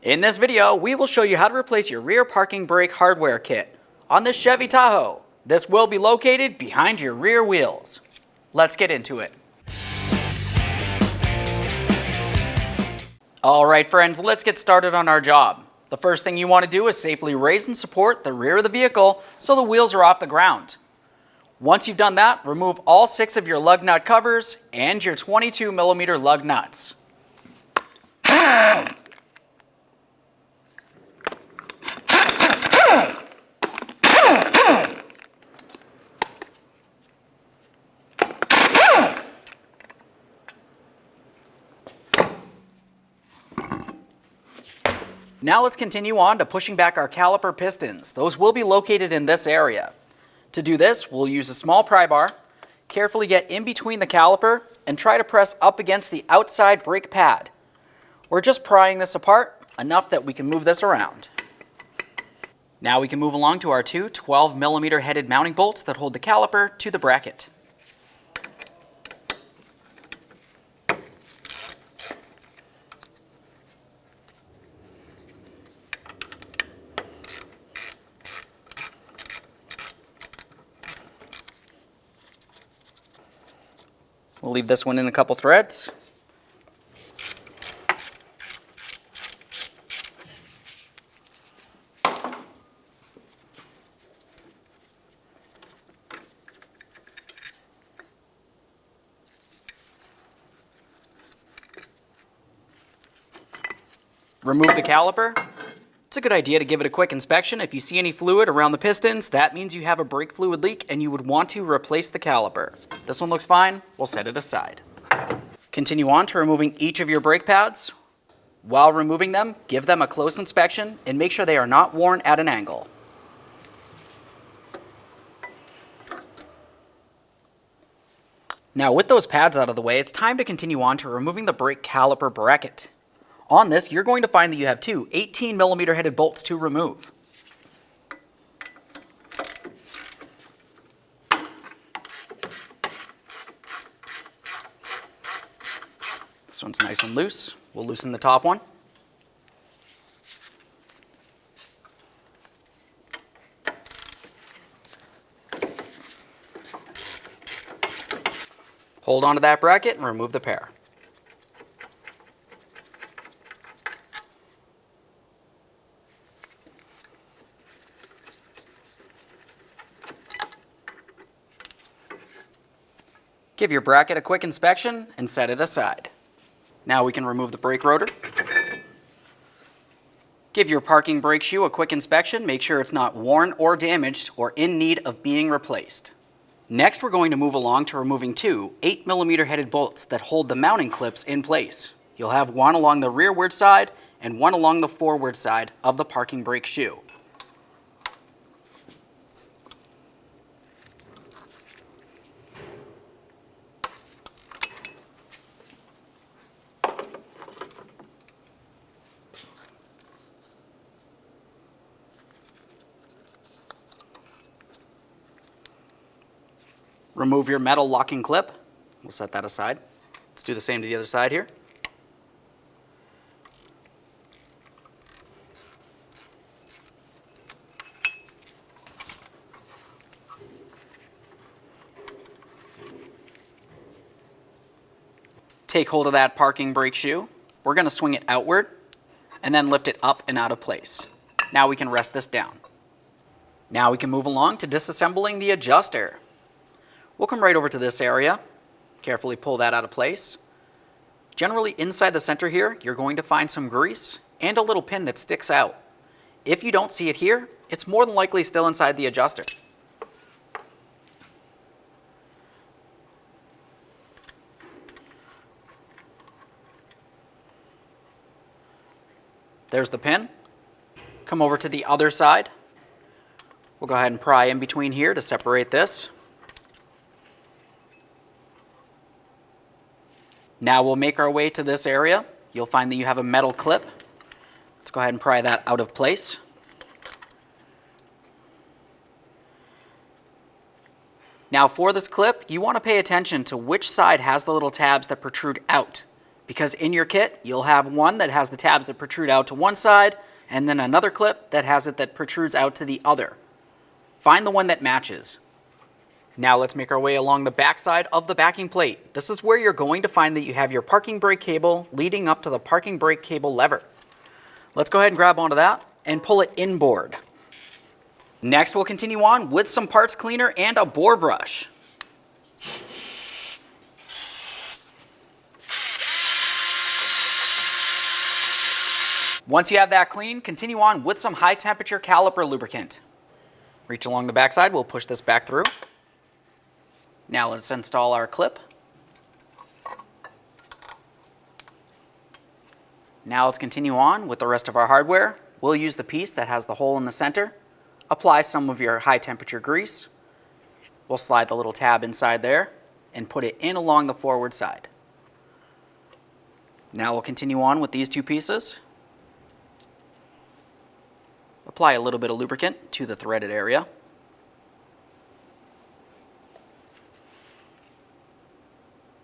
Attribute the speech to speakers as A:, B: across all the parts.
A: In this video, we will show you how to replace your rear parking brake hardware kit on this Chevy Tahoe. This will be located behind your rear wheels. Let's get into it. Alright friends, let's get started on our job. The first thing you want to do is safely raise and support the rear of the vehicle so the wheels are off the ground. Once you've done that, remove all 6 of your lug nut covers and your 22mm lug nuts. Now let's continue on to pushing back our caliper pistons. Those will be located in this area. To do this, we'll use a small pry bar, carefully get in between the caliper, and try to press up against the outside brake pad. We're just prying this apart enough that we can move this around. Now we can move along to our two 12mm headed mounting bolts that hold the caliper to the bracket. We'll leave this one in a couple threads. Remove the caliper. It's a good idea to give it a quick inspection. If you see any fluid around the pistons, that means you have a brake fluid leak and you would want to replace the caliper. This one looks fine, we'll set it aside. Continue on to removing each of your brake pads. While removing them, give them a close inspection and make sure they are not worn at an angle. Now with those pads out of the way, it's time to continue on to removing the brake caliper bracket. On this, you're going to find that you have two 18mm headed bolts to remove. This one's nice and loose. We'll loosen the top one. Hold on to that bracket and remove the pair. Give your bracket a quick inspection and set it aside. Now we can remove the brake rotor. Give your parking brake shoe a quick inspection. Make sure it's not worn or damaged or in need of being replaced. Next, we're going to move along to removing two 8mm headed bolts that hold the mounting clips in place. You'll have one along the rearward side and one along the forward side of the parking brake shoe. Remove your metal locking clip. We'll set that aside. Let's do the same to the other side here. Take hold of that parking brake shoe. We're going to swing it outward and then lift it up and out of place. Now we can rest this down. Now we can move along to disassembling the adjuster. We'll come right over to this area, carefully pull that out of place. Generally inside the center here, you're going to find some grease and a little pin that sticks out. If you don't see it here, it's more than likely still inside the adjuster. There's the pin. Come over to the other side. We'll go ahead and pry in between here to separate this. Now we'll make our way to this area. You'll find that you have a metal clip. Let's go ahead and pry that out of place. Now for this clip, you want to pay attention to which side has the little tabs that protrude out. because in your kit, you'll have one that has the tabs that protrude out to one side, and then another clip that has it that protrudes out to the other. Find the one that matches. Now let's make our way along the back side of the backing plate. This is where you're going to find that you have your parking brake cable leading up to the parking brake cable lever. Let's go ahead and grab onto that and pull it inboard. Next, we'll continue on with some parts cleaner and a bore brush. Once you have that clean, continue on with some high temperature caliper lubricant. Reach along the backside, we'll push this back through. Now let's install our clip. Now let's continue on with the rest of our hardware. We'll use the piece that has the hole in the center. Apply some of your high temperature grease. We'll slide the little tab inside there and put it in along the forward side. Now we'll continue on with these two pieces. Apply a little bit of lubricant to the threaded area.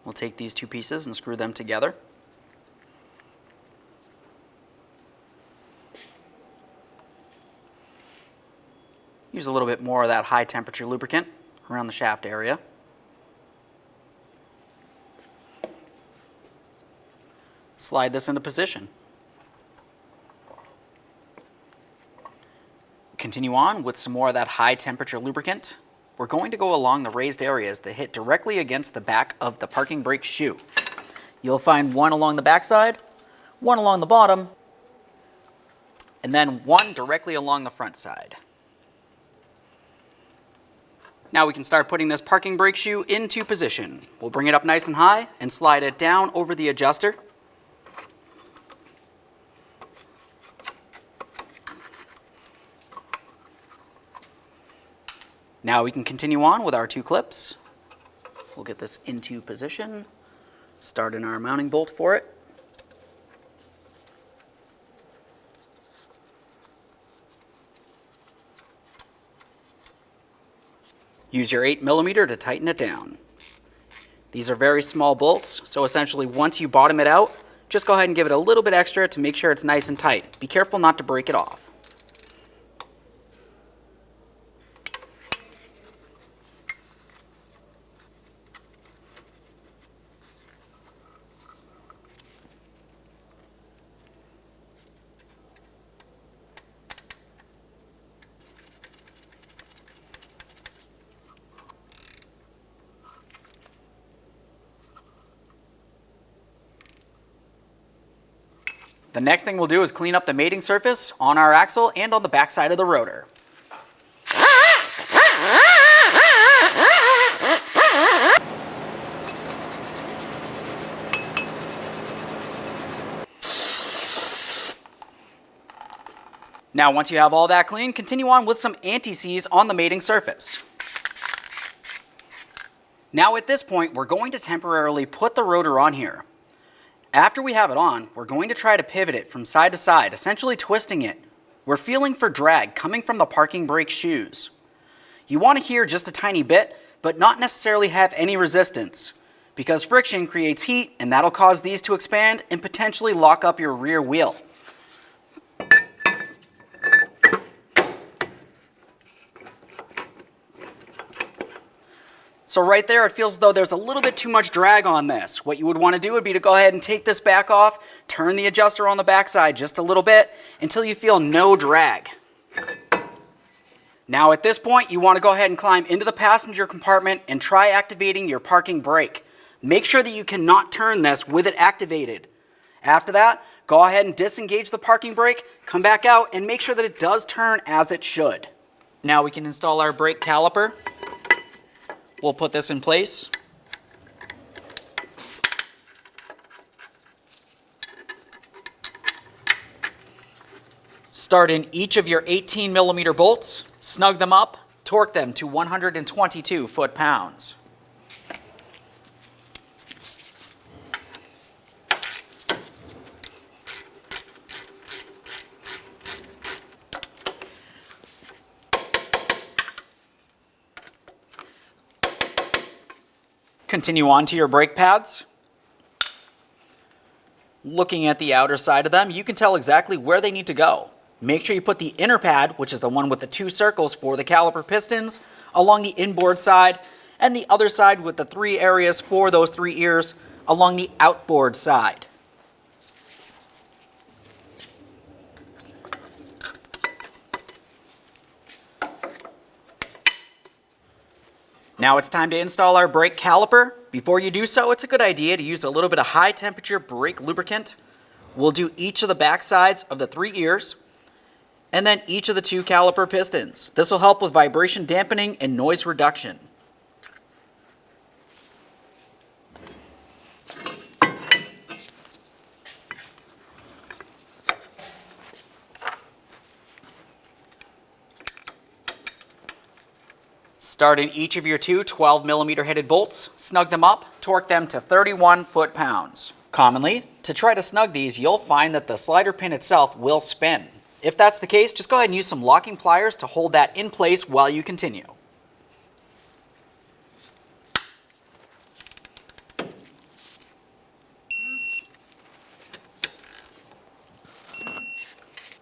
A: We'll take these two pieces and screw them together. Use a little bit more of that high temperature lubricant around the shaft area. Slide this into position. Continue on with some more of that high temperature lubricant. We're going to go along the raised areas that hit directly against the back of the parking brake shoe. You'll find one along the back side, one along the bottom, and then one directly along the front side. Now we can start putting this parking brake shoe into position. We'll bring it up nice and high and slide it down over the adjuster. Now we can continue on with our two clips. We'll get this into position, start in our mounting bolt for it. Use your 8mm to tighten it down. These are very small bolts, so essentially once you bottom it out, just go ahead and give it a little bit extra to make sure it's nice and tight. Be careful not to break it off. The next thing we'll do is clean up the mating surface on our axle and on the back side of the rotor. Now once you have all that clean, continue on with some anti-seize on the mating surface. Now at this point, we're going to temporarily put the rotor on here. After we have it on, we're going to try to pivot it from side to side, essentially twisting it. We're feeling for drag coming from the parking brake shoes. You want to hear just a tiny bit, but not necessarily have any resistance, because friction creates heat and that'll cause these to expand and potentially lock up your rear wheel. So right there, it feels as though there's a little bit too much drag on this. What you would want to do would be to go ahead and take this back off, turn the adjuster on the backside just a little bit until you feel no drag. Now at this point, you want to go ahead and climb into the passenger compartment and try activating your parking brake. Make sure that you cannot turn this with it activated. After that, go ahead and disengage the parking brake, come back out, and make sure that it does turn as it should. Now we can install our brake caliper. We'll put this in place. Start in each of your 18mm bolts, snug them up, torque them to 122 foot-pounds. Continue on to your brake pads. Looking at the outer side of them, you can tell exactly where they need to go. Make sure you put the inner pad, which is the one with the 2 circles for the caliper pistons, along the inboard side, and the other side with the 3 areas for those 3 ears along the outboard side. Now it's time to install our brake caliper. Before you do so, it's a good idea to use a little bit of high temperature brake lubricant. We'll do each of the back sides of the 3 ears, and then each of the 2 caliper pistons. This will help with vibration dampening and noise reduction. Start in each of your 2 12mm headed bolts, snug them up, torque them to 31 foot-pounds. Commonly, to try to snug these, you'll find that the slider pin itself will spin. If that's the case, just go ahead and use some locking pliers to hold that in place while you continue.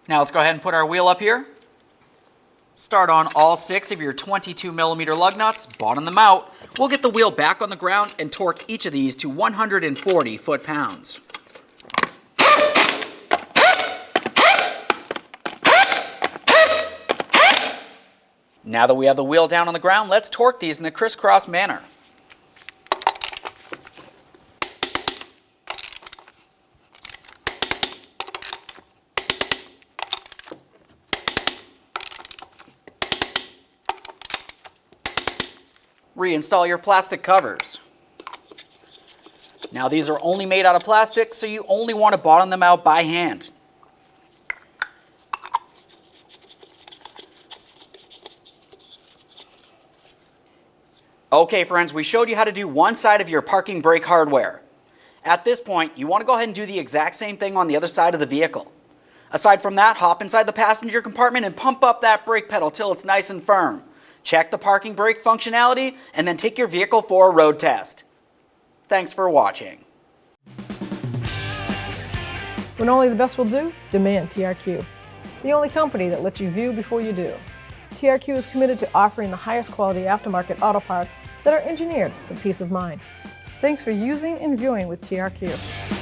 A: Now let's go ahead and put our wheel up here. Start on all 6 of your 22mm lug nuts, bottom them out. We'll get the wheel back on the ground and torque each of these to 140 foot-pounds. Now that we have the wheel down on the ground, let's torque these in a crisscross manner. Reinstall your plastic covers. Now these are only made out of plastic, so you only want to bottom them out by hand. Okay friends, we showed you how to do one side of your parking brake hardware. At this point, you want to go ahead and do the exact same thing on the other side of the vehicle. Aside from that, hop inside the passenger compartment and pump up that brake pedal till it's nice and firm. Check the parking brake functionality, and then take your vehicle for a road test. Thanks for watching.
B: When only the best will do, demand TRQ. The only company that lets you view before you do. TRQ is committed to offering the highest quality aftermarket auto parts that are engineered for peace of mind. Thanks for using and viewing with TRQ.